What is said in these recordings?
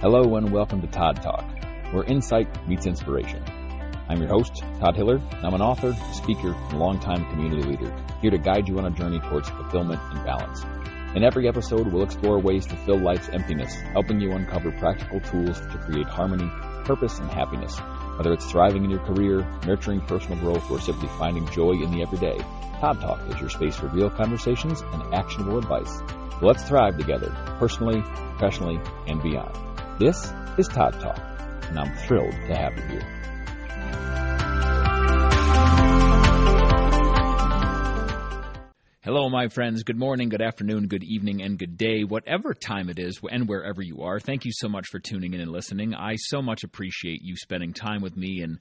Hello and welcome to Todd Talk, where insight meets inspiration. I'm your host, Todd Hiller, and I'm an author, speaker, and longtime community leader, here to guide you on a journey towards fulfillment and balance. In every episode, we'll explore ways to fill life's emptiness, helping you uncover practical tools to create harmony, purpose, and happiness. Whether it's thriving in your career, nurturing personal growth, or simply finding joy in the everyday, Todd Talk is your space for real conversations and actionable advice. So let's thrive together, personally, professionally, and beyond. This is Todd Talk, and I'm thrilled to have you here. Hello, my friends. Good morning, good afternoon, good evening, and good day, whatever time it is and wherever you are. Thank you so much for tuning in and listening. I so much appreciate you spending time with me and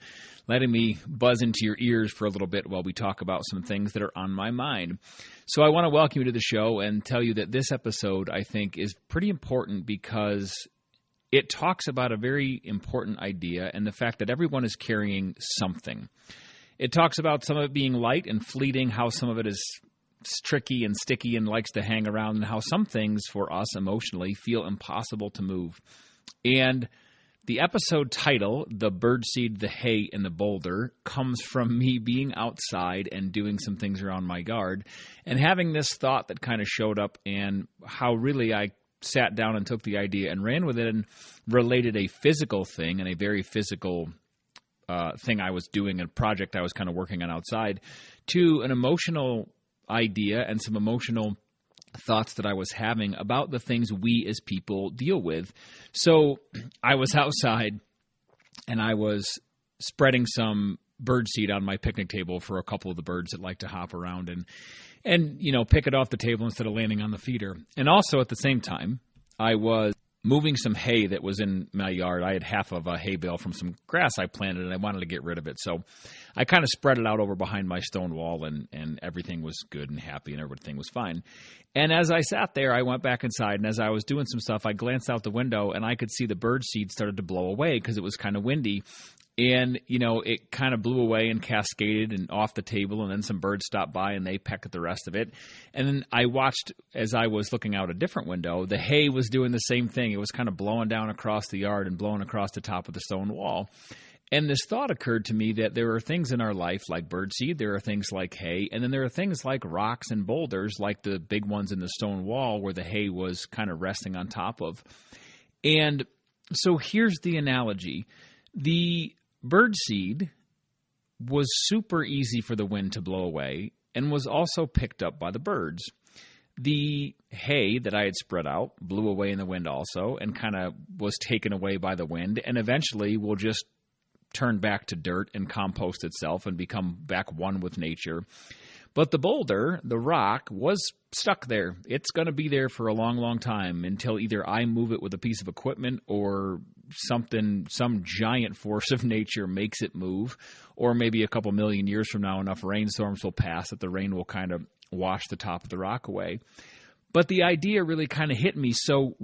letting me buzz into your ears for a little bit while we talk about some things that are on my mind. So I want to welcome you to the show and tell you that this episode, I think, is pretty important because it talks about a very important idea and the fact that everyone is carrying something. It talks about some of it being light and fleeting, how some of it is tricky and sticky and likes to hang around, and how some things for us emotionally feel impossible to move. And the episode title, The Birdseed, the Hay, and the Boulder, comes from me being outside and doing some things around my yard and having this thought that kind of showed up, and how really I sat down and took the idea and ran with it and related a physical thing and a very physical thing I was doing, a project I was kind of working on outside, to an emotional idea and some emotional thoughts that I was having about the things we as people deal with. So I was outside and I was spreading some birdseed on my picnic table for a couple of the birds that like to hop around and you know, pick it off the table instead of landing on the feeder. And also at the same time, I was moving some hay that was in my yard. I had half of a hay bale from some grass I planted, and I wanted to get rid of it. So I kind of spread it out over behind my stone wall, and everything was good and happy, and everything was fine. And as I sat there, I went back inside, and as I was doing some stuff, I glanced out the window, and I could see the birdseed started to blow away because it was kind of windy. And, you know, it kind of blew away and cascaded and off the table, and then some birds stopped by and they pecked at the rest of it. And then I watched, as I was looking out a different window, the hay was doing the same thing. It was kind of blowing down across the yard and blowing across the top of the stone wall. And this thought occurred to me that there are things in our life like birdseed, there are things like hay, and then there are things like rocks and boulders, like the big ones in the stone wall where the hay was kind of resting on top of. And so here's the analogy. The birdseed was super easy for the wind to blow away and was also picked up by the birds. The hay that I had spread out blew away in the wind also and kind of was taken away by the wind, and eventually will just turn back to dirt and compost itself and become back one with nature. But the boulder, the rock, was stuck there. It's going to be there for a long, long time until either I move it with a piece of equipment or some giant force of nature makes it move, or maybe a couple million years from now enough rainstorms will pass that the rain will kind of wash the top of the rock away. But the idea really kind of hit me. So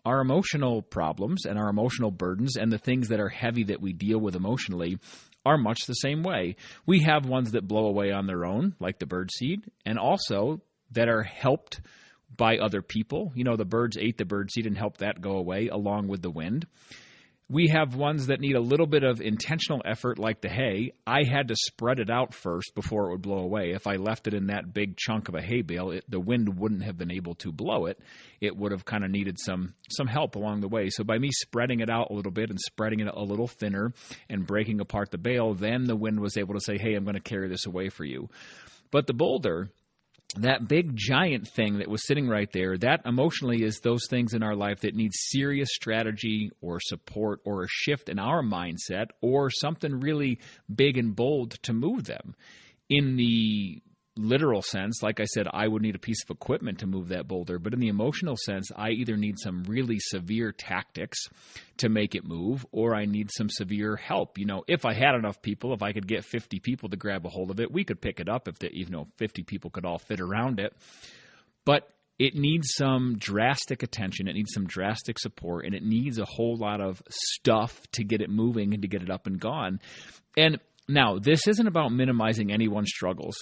our emotional problems and our emotional burdens and the things that are heavy that we deal with emotionally are much the same way. We have ones that blow away on their own, like the birdseed, and also that are helped by other people. You know, the birds ate the birdseed and helped that go away along with the wind. We have ones that need a little bit of intentional effort, like the hay. I had to spread it out first before it would blow away. If I left it in that big chunk of a hay bale, the wind wouldn't have been able to blow it. It would have kind of needed some help along the way. So by me spreading it out a little bit and spreading it a little thinner and breaking apart the bale, then the wind was able to say, hey, I'm going to carry this away for you. But the boulder, that big giant thing that was sitting right there, that emotionally is those things in our life that need serious strategy or support or a shift in our mindset or something really big and bold to move them. In the literal sense, like I said, I would need a piece of equipment to move that boulder. But in the emotional sense, I either need some really severe tactics to make it move, or I need some severe help. You know, if I had enough people, if I could get 50 people to grab a hold of it, we could pick it up if 50 people could all fit around it. But it needs some drastic attention. It needs some drastic support, and it needs a whole lot of stuff to get it moving and to get it up and gone. And Now, this isn't about minimizing anyone's struggles.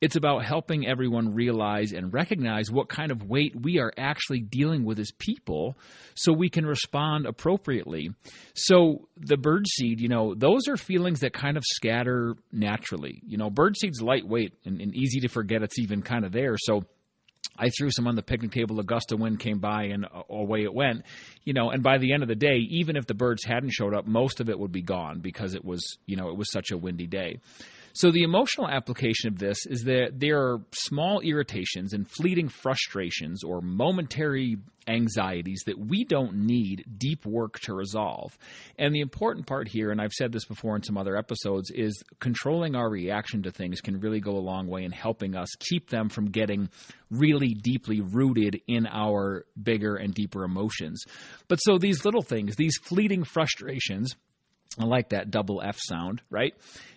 It's about helping everyone realize and recognize what kind of weight we are actually dealing with as people so we can respond appropriately. So the birdseed, those are feelings that kind of scatter naturally. Birdseed's lightweight and easy to forget it's even kind of there. So I threw some on the picnic table, a gust of wind came by, and away it went. And by the end of the day, even if the birds hadn't showed up, most of it would be gone because it was such a windy day. So the emotional application of this is that there are small irritations and fleeting frustrations or momentary anxieties that we don't need deep work to resolve. And the important part here, and I've said this before in some other episodes, is controlling our reaction to things can really go a long way in helping us keep them from getting really deeply rooted in our bigger and deeper emotions. But so these little things, these fleeting frustrations, I like that double F sound, right?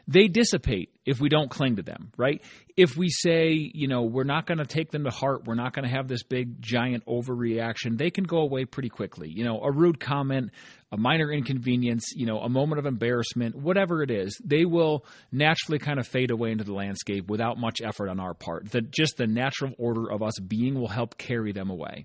They dissipate if we don't cling to them, right? If we say, we're not going to take them to heart, we're not going to have this big, giant overreaction, they can go away pretty quickly. A rude comment, a minor inconvenience, a moment of embarrassment, whatever it is, they will naturally kind of fade away into the landscape without much effort on our part. Just the natural order of us being will help carry them away.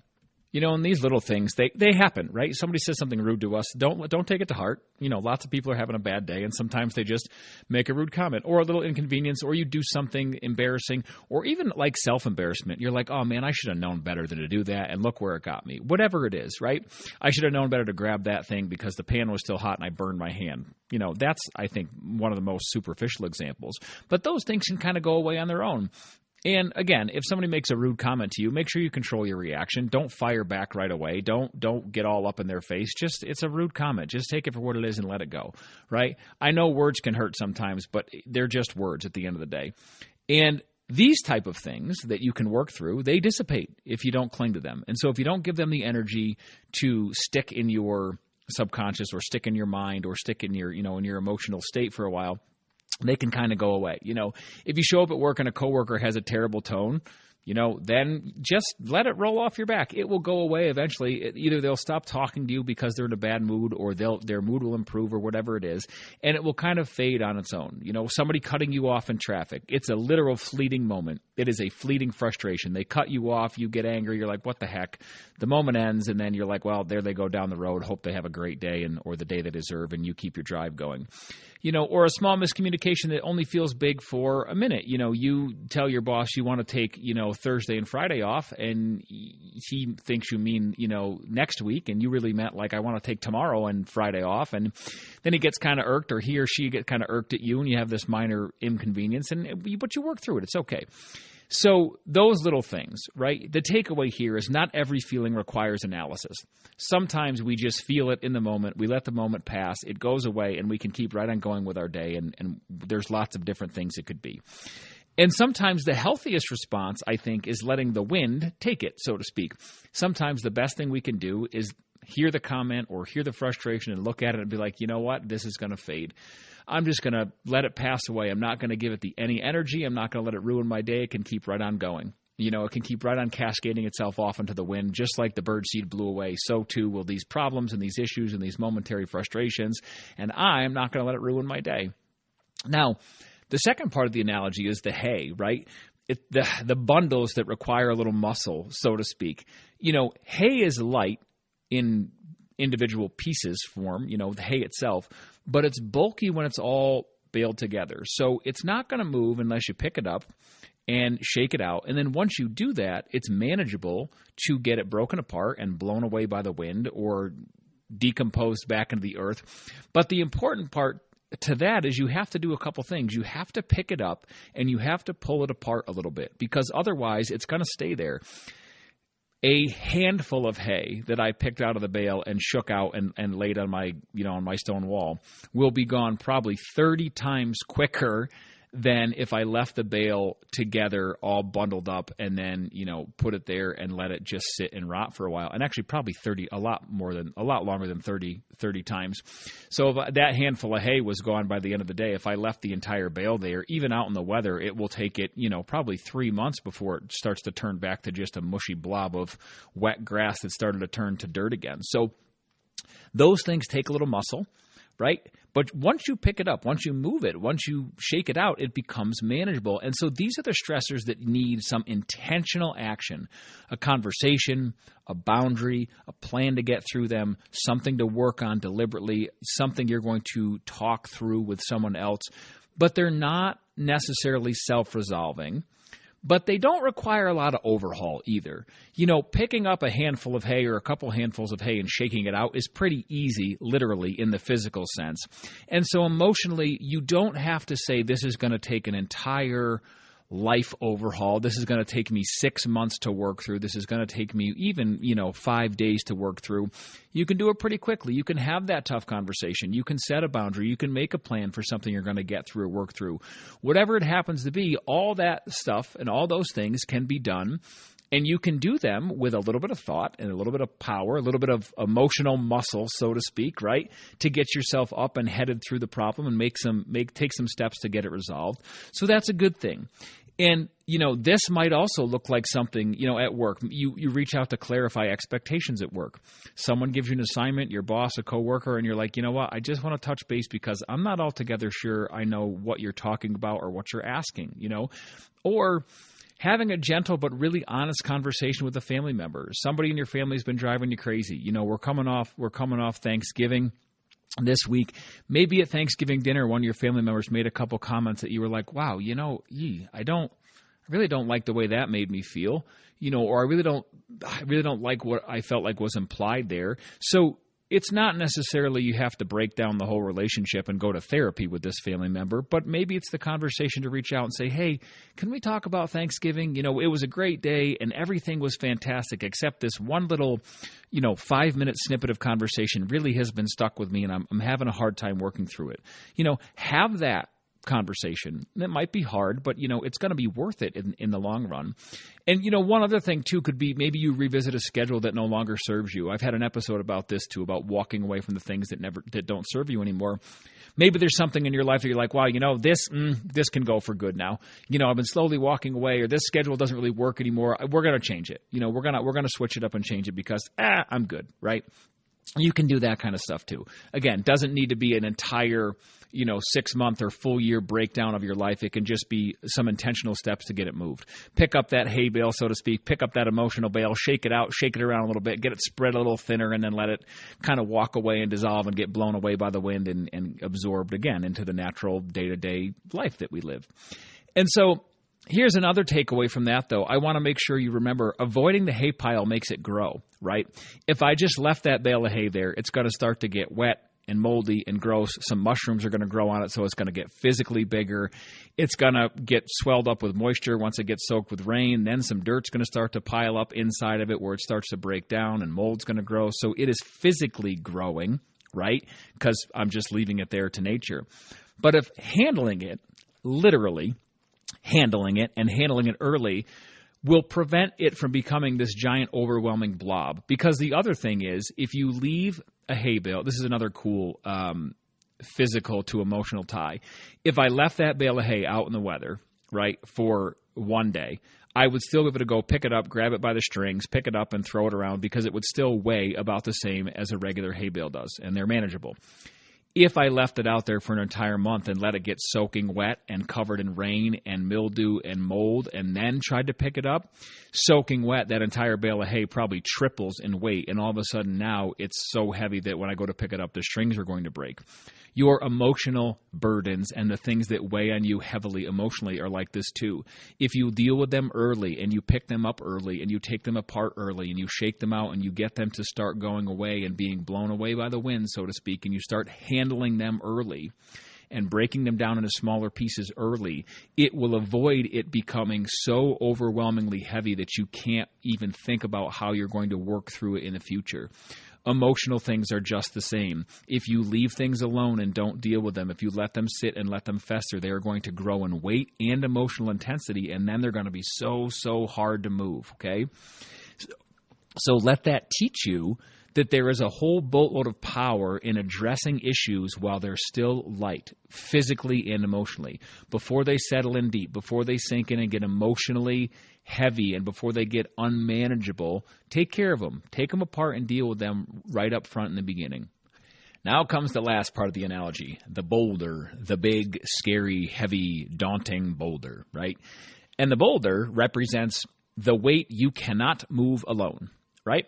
And these little things, they happen, right? Somebody says something rude to us. Don't take it to heart. Lots of people are having a bad day, and sometimes they just make a rude comment or a little inconvenience, or you do something embarrassing, or even like self-embarrassment. You're like, oh, man, I should have known better than to do that, and look where it got me. Whatever it is, right? I should have known better to grab that thing because the pan was still hot and I burned my hand. That's, I think, one of the most superficial examples. But those things can kind of go away on their own. And again, if somebody makes a rude comment to you, make sure you control your reaction. Don't fire back right away. Don't get all up in their face. It's a rude comment. Just take it for what it is and let it go, right? I know words can hurt sometimes, but they're just words at the end of the day. And these type of things that you can work through, they dissipate if you don't cling to them. And so if you don't give them the energy to stick in your subconscious or stick in your mind or stick in your, in your emotional state for a while, they can kind of go away. If you show up at work and a coworker has a terrible tone, then just let it roll off your back. It will go away eventually. Either they'll stop talking to you because they're in a bad mood, or their mood will improve, or whatever it is, and it will kind of fade on its own. Somebody cutting you off in traffic, it's a literal fleeting moment. It is a fleeting frustration. They cut you off, you get angry, you're like, what the heck? The moment ends, and then you're like, well, there they go down the road. Hope they have a great day or the day they deserve, and you keep your drive going. Or a small miscommunication that only feels big for a minute. You tell your boss you want to take, Thursday and Friday off, and he thinks you mean, next week, and you really meant like, I want to take tomorrow and Friday off. And then he gets kind of irked, or he or she gets kind of irked at you, and you have this minor inconvenience, but you work through it. It's okay. So those little things, right? The takeaway here is not every feeling requires analysis. Sometimes we just feel it in the moment. We let the moment pass. It goes away, and we can keep right on going with our day, and there's lots of different things it could be. And sometimes the healthiest response, I think, is letting the wind take it, so to speak. Sometimes the best thing we can do is hear the comment or hear the frustration and look at it and be like, you know what, this is going to fade. I'm just going to let it pass away. I'm not going to give it any energy. I'm not going to let it ruin my day. It can keep right on going. It can keep right on cascading itself off into the wind, just like the birdseed blew away. So too will these problems and these issues and these momentary frustrations, and I'm not going to let it ruin my day. Now, the second part of the analogy is the hay, right? The bundles that require a little muscle, so to speak. Hay is light in individual pieces form, the hay itself, but it's bulky when it's all baled together. So it's not going to move unless you pick it up and shake it out. And then once you do that, it's manageable to get it broken apart and blown away by the wind or decomposed back into the earth. But the important part to that is you have to do a couple things. You have to pick it up and you have to pull it apart a little bit, because otherwise it's going to stay there. A handful of hay that I picked out of the bale and shook out and laid on my, on my stone wall will be gone probably 30 times quicker than if I left the bale together all bundled up and then, put it there and let it just sit and rot for a while. And actually probably a lot longer than 30 times. So if that handful of hay was gone by the end of the day, if I left the entire bale there, even out in the weather, it will take it, probably 3 months before it starts to turn back to just a mushy blob of wet grass that started to turn to dirt again. So those things take a little muscle, right? But once you pick it up, once you move it, once you shake it out, it becomes manageable. And so these are the stressors that need some intentional action, a conversation, a boundary, a plan to get through them, something to work on deliberately, something you're going to talk through with someone else. But they're not necessarily self-resolving. But they don't require a lot of overhaul either. Picking up a handful of hay or a couple handfuls of hay and shaking it out is pretty easy, literally, in the physical sense. And so emotionally, you don't have to say this is going to take an entire life overhaul. This is going to take me 6 months to work through. This is going to take me even, 5 days to work through. You can do it pretty quickly. You can have that tough conversation. You can set a boundary. You can make a plan for something you're going to get through or work through. Whatever it happens to be, all that stuff and all those things can be done. And you can do them with a little bit of thought and a little bit of power, a little bit of emotional muscle, so to speak, right, to get yourself up and headed through the problem and take some steps to get it resolved. So that's a good thing. And, this might also look like something, at work. You reach out to clarify expectations at work. Someone gives you an assignment, your boss, a coworker, and you're like, you know what, I just want to touch base because I'm not altogether sure I know what you're talking about or what you're asking, Or having a gentle but really honest conversation with a family member. Somebody in your family's been driving you crazy. We're coming off Thanksgiving this week. Maybe at Thanksgiving dinner, one of your family members made a couple comments that you were like, wow, I really don't like the way that made me feel, or I really don't like what I felt like was implied there. So it's not necessarily you have to break down the whole relationship and go to therapy with this family member, but maybe it's the conversation to reach out and say, hey, can we talk about Thanksgiving? It was a great day and everything was fantastic except this one little, 5-minute snippet of conversation really has been stuck with me and I'm having a hard time working through it. Have that conversation. It might be hard, but it's going to be worth it in the long run. And one other thing too could be maybe you revisit a schedule that no longer serves you. I've had an episode about this too, about walking away from the things that don't serve you anymore. Maybe there's something in your life that you're like, wow, this can go for good now. I've been slowly walking away, or this schedule doesn't really work anymore. We're going to change it. We're going to switch it up and change it because I'm good, right? You can do that kind of stuff too. Again, doesn't need to be an entire 6-month or full year breakdown of your life. It can just be some intentional steps to get it moved. Pick up that hay bale, so to speak. Pick up that emotional bale, shake it out, shake it around a little bit, get it spread a little thinner, and then let it kind of walk away and dissolve and get blown away by the wind and absorbed again into the natural day-to-day life that we live. And so here's another takeaway from that, though. I want to make sure you remember avoiding the hay pile makes it grow, right? If I just left that bale of hay there, it's going to start to get wet and moldy and gross. Some mushrooms are going to grow on it, so it's going to get physically bigger. It's going to get swelled up with moisture once it gets soaked with rain. Then some dirt's going to start to pile up inside of it where it starts to break down, and mold's going to grow. So it is physically growing, right? Because I'm just leaving it there to nature. But if handling it, literally handling it and handling it early, will prevent it from becoming this giant overwhelming blob. Because the other thing is, if you leave a hay bale, this is another cool physical to emotional tie. If I left that bale of hay out in the weather, right, for one day, I would still be able to go pick it up, grab it by the strings, pick it up and throw it around because it would still weigh about the same as a regular hay bale does, and they're manageable. If I left it out there for an entire month and let it get soaking wet and covered in rain and mildew and mold and then tried to pick it up, soaking wet, that entire bale of hay probably triples in weight. And all of a sudden now it's so heavy that when I go to pick it up, the strings are going to break. Your emotional burdens and the things that weigh on you heavily emotionally are like this too. If you deal with them early and you pick them up early and you take them apart early and you shake them out and you get them to start going away and being blown away by the wind, so to speak, and you start handling them early and breaking them down into smaller pieces early, it will avoid it becoming so overwhelmingly heavy that you can't even think about how you're going to work through it in the future. Emotional things are just the same. If you leave things alone and don't deal with them, if you let them sit and let them fester, they are going to grow in weight and emotional intensity, and then they're going to be so hard to move, okay? So let that teach you that there is a whole boatload of power in addressing issues while they're still light, physically and emotionally, before they settle in deep, before they sink in and get emotionally heavy, and before they get unmanageable. Take care of them. Take them apart and deal with them right up front in the beginning. Now comes the last part of the analogy, the boulder, the big, scary, heavy, daunting boulder, right? And the boulder represents the weight you cannot move alone, right?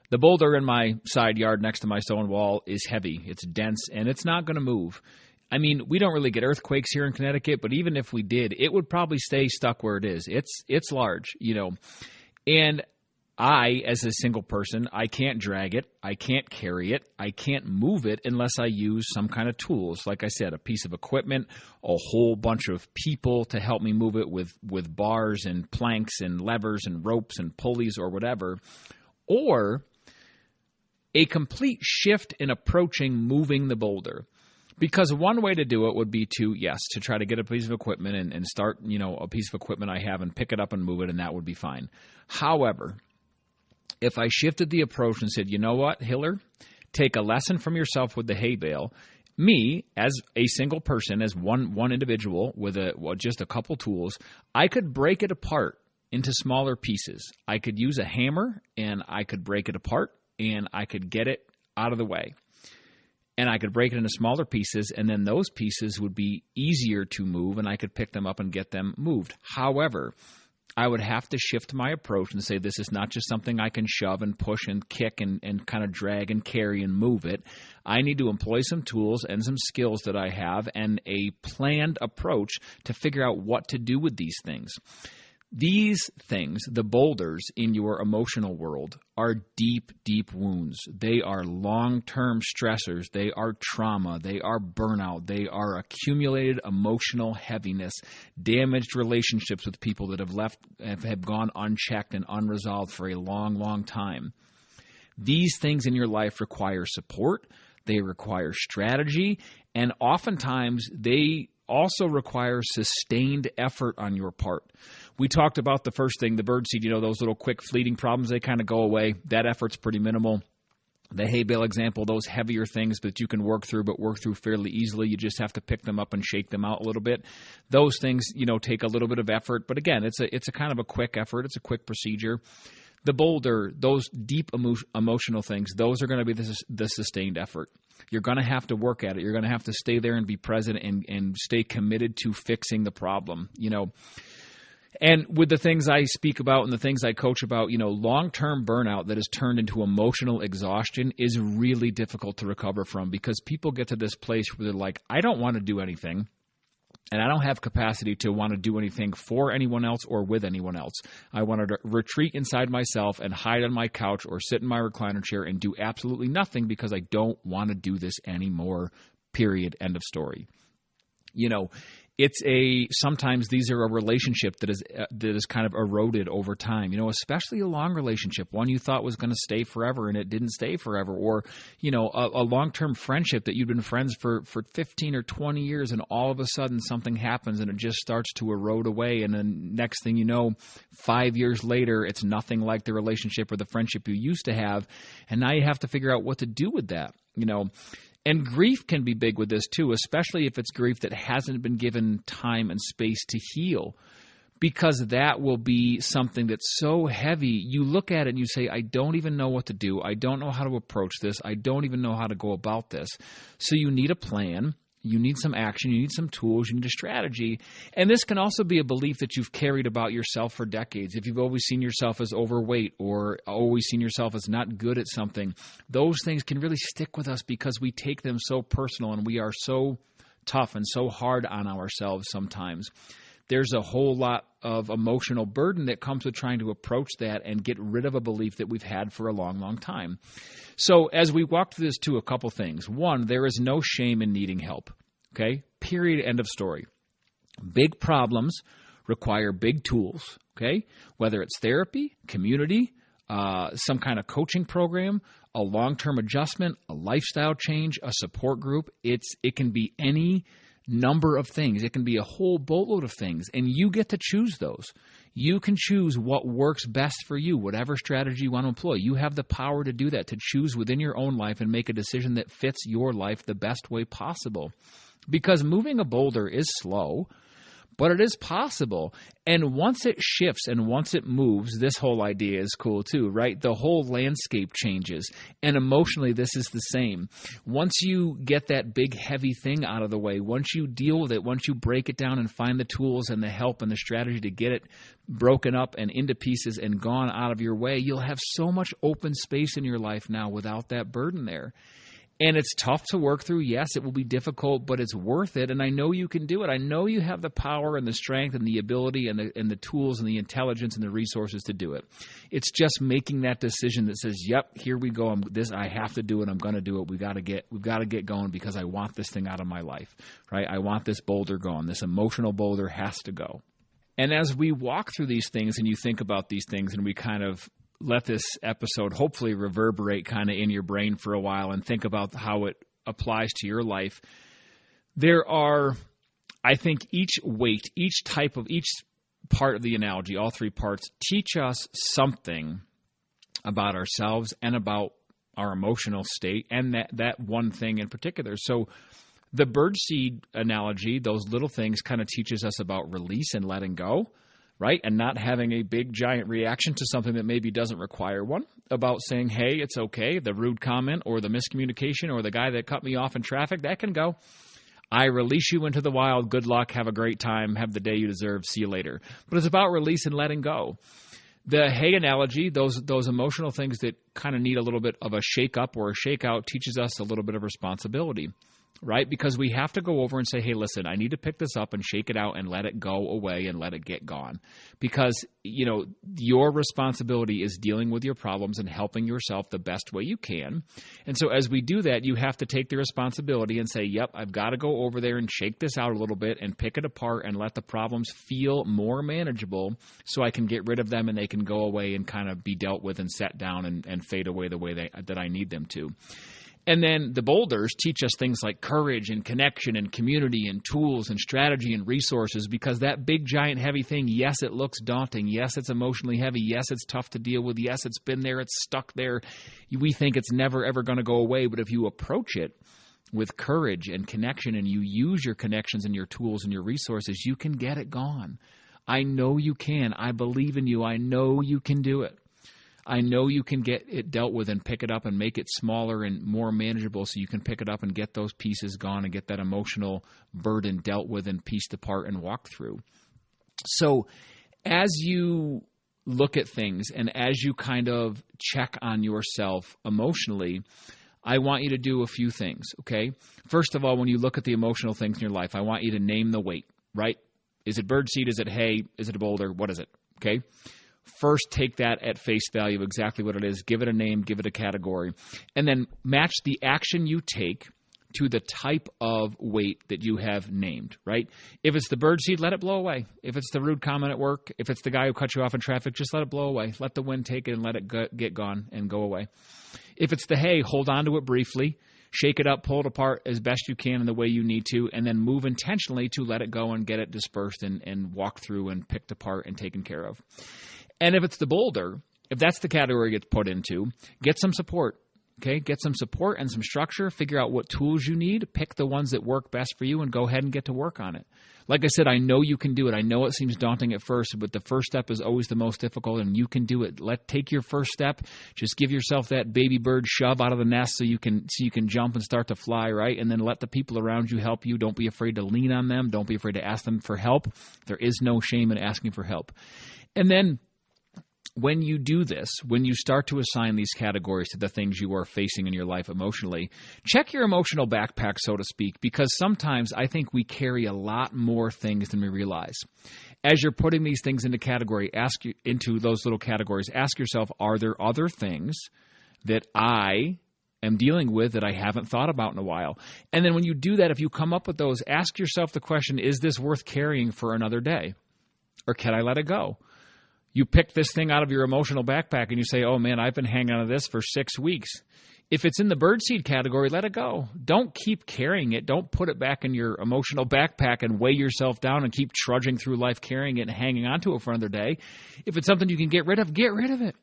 The boulder in my side yard next to my stone wall is heavy, it's dense, and it's not going to move. I mean, we don't really get earthquakes here in Connecticut, but even if we did, it would probably stay stuck where it is. It's large, And I, as a single person, I can't drag it, I can't carry it, I can't move it unless I use some kind of tools. Like I said, a piece of equipment, a whole bunch of people to help me move it with bars and planks and levers and ropes and pulleys or whatever. Or a complete shift in approaching moving the boulder. Because one way to do it would be to try to get a piece of equipment and start, a piece of equipment I have and pick it up and move it, and that would be fine. However, if I shifted the approach and said, you know what, Hiller, take a lesson from yourself with the hay bale. Me, as a single person, as one individual with just a couple tools, I could break it apart into smaller pieces. I could use a hammer, and I could break it apart, and I could get it out of the way. And I could break it into smaller pieces, and then those pieces would be easier to move, and I could pick them up and get them moved. However, I would have to shift my approach and say this is not just something I can shove and push and kick and kind of drag and carry and move it. I need to employ some tools and some skills that I have and a planned approach to figure out what to do with these things. These things, the boulders in your emotional world, are deep, deep wounds. They are long-term stressors. They are trauma. They are burnout. They are accumulated emotional heaviness, damaged relationships with people that have gone unchecked and unresolved for a long, long time. These things in your life require support. They require strategy, and oftentimes they also require sustained effort on your part. We talked about the first thing, the birdseed, those little quick fleeting problems, they kind of go away. That effort's pretty minimal. The hay bale example, those heavier things that you can work through fairly easily. You just have to pick them up and shake them out a little bit. Those things, take a little bit of effort. But again, it's a kind of a quick effort. It's a quick procedure. The boulder, those deep emotional things, those are going to be the sustained effort. You're going to have to work at it. You're going to have to stay there and be present and stay committed to fixing the problem, And with the things I speak about and the things I coach about, long-term burnout that is turned into emotional exhaustion is really difficult to recover from because people get to this place where they're like, I don't want to do anything. And I don't have capacity to want to do anything for anyone else or with anyone else. I want to retreat inside myself and hide on my couch or sit in my recliner chair and do absolutely nothing because I don't want to do this anymore, period, end of story. Sometimes these are a relationship that is kind of eroded over time, especially a long relationship, one you thought was going to stay forever and it didn't stay forever, or, a long-term friendship that you've been friends for 15 or 20 years and all of a sudden something happens and it just starts to erode away. And then next thing you know, 5 years later, it's nothing like the relationship or the friendship you used to have. And now you have to figure out what to do with that, And grief can be big with this too, especially if it's grief that hasn't been given time and space to heal, because that will be something that's so heavy. You look at it and you say, I don't even know what to do. I don't know how to approach this. I don't even know how to go about this. So you need a plan. You need some action. You need some tools. You need a strategy. And this can also be a belief that you've carried about yourself for decades. If you've always seen yourself as overweight or always seen yourself as not good at something, those things can really stick with us because we take them so personal and we are so tough and so hard on ourselves sometimes. There's a whole lot of emotional burden that comes with trying to approach that and get rid of a belief that we've had for a long, long time. So as we walk through this too, a couple things. One, there is no shame in needing help. Okay? Period. End of story. Big problems require big tools. Okay? Whether it's therapy, community, some kind of coaching program, a long-term adjustment, a lifestyle change, a support group. It can be any number of things. It can be a whole boatload of things, and you get to choose those. You can choose what works best for you, whatever strategy you want to employ. You have the power to do that, to choose within your own life and make a decision that fits your life the best way possible. Because moving a boulder is slow, but it is possible. And once it shifts and once it moves, this whole idea is cool too, right? The whole landscape changes. And emotionally, this is the same. Once you get that big, heavy thing out of the way, once you deal with it, once you break it down and find the tools and the help and the strategy to get it broken up and into pieces and gone out of your way, you'll have so much open space in your life now without that burden there. And it's tough to work through. Yes, it will be difficult, but it's worth it. And I know you can do it. I know you have the power and the strength and the ability and the tools and the intelligence and the resources to do it. It's just making that decision that says, yep, here we go. I have to do it. I'm going to do it. We've got to get going because I want this thing out of my life, right? I want this boulder gone. This emotional boulder has to go. And as we walk through these things and you think about these things and we kind of let this episode hopefully reverberate kind of in your brain for a while and think about how it applies to your life. There are, I think, each part of the analogy, all three parts, teach us something about ourselves and about our emotional state and that one thing in particular. So the birdseed analogy, those little things kind of teaches us about release and letting go. Right? And not having a big, giant reaction to something that maybe doesn't require one, about saying, hey, it's okay, the rude comment or the miscommunication or the guy that cut me off in traffic, that can go. I release you into the wild. Good luck. Have a great time. Have the day you deserve. See you later. But it's about release and letting go. The hay analogy, those emotional things that kind of need a little bit of a shake up or a shake out, teaches us a little bit of responsibility. Right? Because we have to go over and say, hey, listen, I need to pick this up and shake it out and let it go away and let it get gone. Because, your responsibility is dealing with your problems and helping yourself the best way you can. And so as we do that, you have to take the responsibility and say, yep, I've got to go over there and shake this out a little bit and pick it apart and let the problems feel more manageable so I can get rid of them and they can go away and kind of be dealt with and set down and fade away the way that I need them to. And then the boulders teach us things like courage and connection and community and tools and strategy and resources, because that big, giant, heavy thing, yes, it looks daunting. Yes, it's emotionally heavy. Yes, it's tough to deal with. Yes, it's been there. It's stuck there. We think it's never, ever going to go away. But if you approach it with courage and connection and you use your connections and your tools and your resources, you can get it gone. I know you can. I believe in you. I know you can do it. I know you can get it dealt with and pick it up and make it smaller and more manageable so you can pick it up and get those pieces gone and get that emotional burden dealt with and pieced apart and walk through. So as you look at things and as you kind of check on yourself emotionally, I want you to do a few things, okay? First of all, when you look at the emotional things in your life, I want you to name the weight, right? Is it birdseed? Is it hay? Is it a boulder? What is it, okay? First, take that at face value, exactly what it is. Give it a name, give it a category. And then match the action you take to the type of weight that you have named, right? If it's the birdseed, let it blow away. If it's the rude comment at work, if it's the guy who cut you off in traffic, just let it blow away. Let the wind take it and let it get gone and go away. If it's the hay, hold on to it briefly. Shake it up, pull it apart as best you can in the way you need to, and then move intentionally to let it go and get it dispersed and walk through and picked apart and taken care of. And if it's the boulder, if that's the category it gets put into, get some support. Okay, get some support and some structure. Figure out what tools you need. Pick the ones that work best for you and go ahead and get to work on it. Like I said, I know you can do it. I know it seems daunting at first, but the first step is always the most difficult, and you can do it. Take your first step. Just give yourself that baby bird shove out of the nest so you can jump and start to fly, right? And then let the people around you help you. Don't be afraid to lean on them. Don't be afraid to ask them for help. There is no shame in asking for help. And then when you do this, when you start to assign these categories to the things you are facing in your life emotionally, check your emotional backpack, so to speak, because sometimes I think we carry a lot more things than we realize. As you're putting these things into those little categories, ask yourself, are there other things that I am dealing with that I haven't thought about in a while? And then when you do that, if you come up with those, ask yourself the question, is this worth carrying for another day? Or can I let it go? You pick this thing out of your emotional backpack and you say, oh man, I've been hanging on to this for 6 weeks. If it's in the birdseed category, let it go. Don't keep carrying it. Don't put it back in your emotional backpack and weigh yourself down and keep trudging through life carrying it and hanging on to it for another day. If it's something you can get rid of it.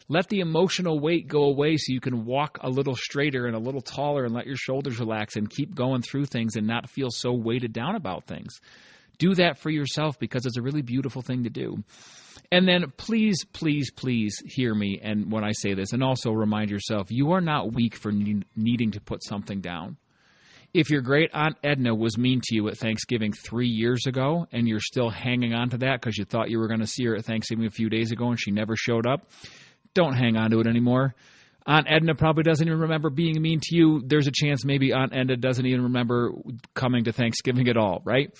Let the emotional weight go away so you can walk a little straighter and a little taller and let your shoulders relax and keep going through things and not feel so weighted down about things. Do that for yourself because it's a really beautiful thing to do. And then please, please, please hear me and when I say this, and also remind yourself, you are not weak for needing to put something down. If your great Aunt Edna was mean to you at Thanksgiving 3 years ago and you're still hanging on to that because you thought you were going to see her at Thanksgiving a few days ago and she never showed up, don't hang on to it anymore. Aunt Edna probably doesn't even remember being mean to you. There's a chance maybe Aunt Edna doesn't even remember coming to Thanksgiving at all, right?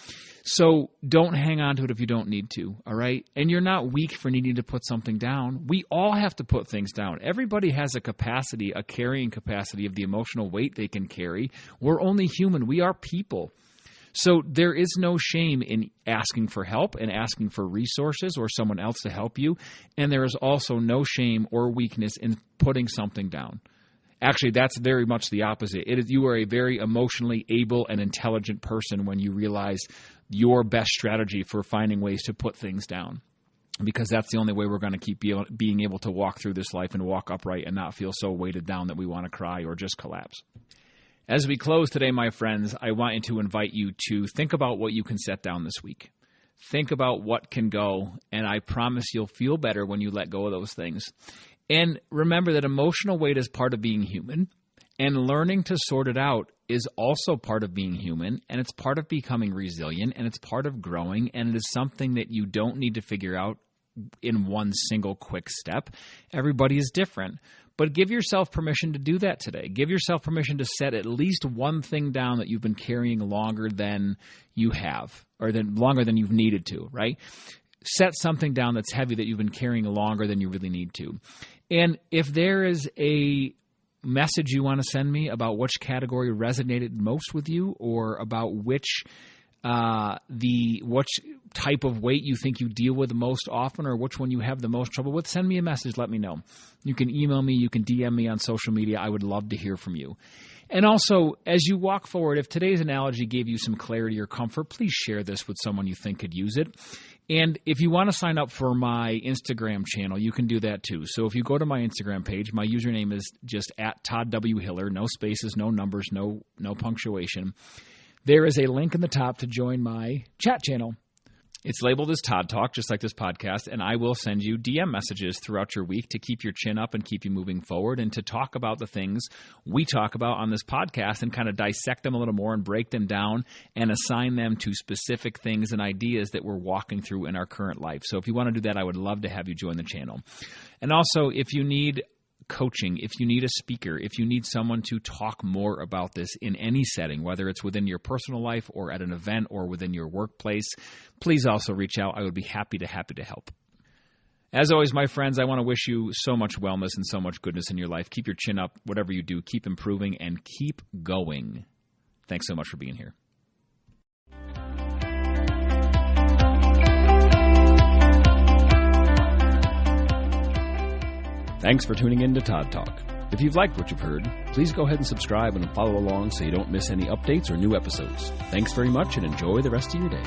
So don't hang on to it if you don't need to, all right? And you're not weak for needing to put something down. We all have to put things down. Everybody has a capacity, a carrying capacity of the emotional weight they can carry. We're only human. We are people. So there is no shame in asking for help and asking for resources or someone else to help you. And there is also no shame or weakness in putting something down. Actually, that's very much the opposite. You are a very emotionally able and intelligent person when you realize your best strategy for finding ways to put things down. Because that's the only way we're going to keep being able to walk through this life and walk upright and not feel so weighted down that we want to cry or just collapse. As we close today, my friends, I want to invite you to think about what you can set down this week. Think about what can go, and I promise you'll feel better when you let go of those things. And remember that emotional weight is part of being human, and learning to sort it out is also part of being human, and it's part of becoming resilient, and it's part of growing, and it is something that you don't need to figure out in one single quick step. Everybody is different. But give yourself permission to do that today. Give yourself permission to set at least one thing down that you've been carrying longer than you have, or longer than you've needed to, right? Set something down that's heavy that you've been carrying longer than you really need to. And if there is a message you want to send me about which category resonated most with you, or about which type of weight you think you deal with the most often, or which one you have the most trouble with, send me a message. Let me know. You can email me. You can DM me on social media. I would love to hear from you. And also, as you walk forward, if today's analogy gave you some clarity or comfort, please share this with someone you think could use it. And if you want to sign up for my Instagram channel, you can do that too. So if you go to my Instagram page, my username is just @ToddWHiller, no spaces, no numbers, no punctuation. There is a link in the top to join my chat channel. It's labeled as Todd Talk, just like this podcast, and I will send you DM messages throughout your week to keep your chin up and keep you moving forward, and to talk about the things we talk about on this podcast and kind of dissect them a little more and break them down and assign them to specific things and ideas that we're walking through in our current life. So if you want to do that, I would love to have you join the channel. And also, if you need coaching, if you need a speaker, if you need someone to talk more about this in any setting, whether it's within your personal life or at an event or within your workplace, please also reach out. I would be happy to help. As always, my friends, I want to wish you so much wellness and so much goodness in your life. Keep your chin up, whatever you do. Keep improving and keep going. Thanks so much for being here. Thanks for tuning in to Todd Talk. If you've liked what you've heard, please go ahead and subscribe and follow along so you don't miss any updates or new episodes. Thanks very much and enjoy the rest of your day.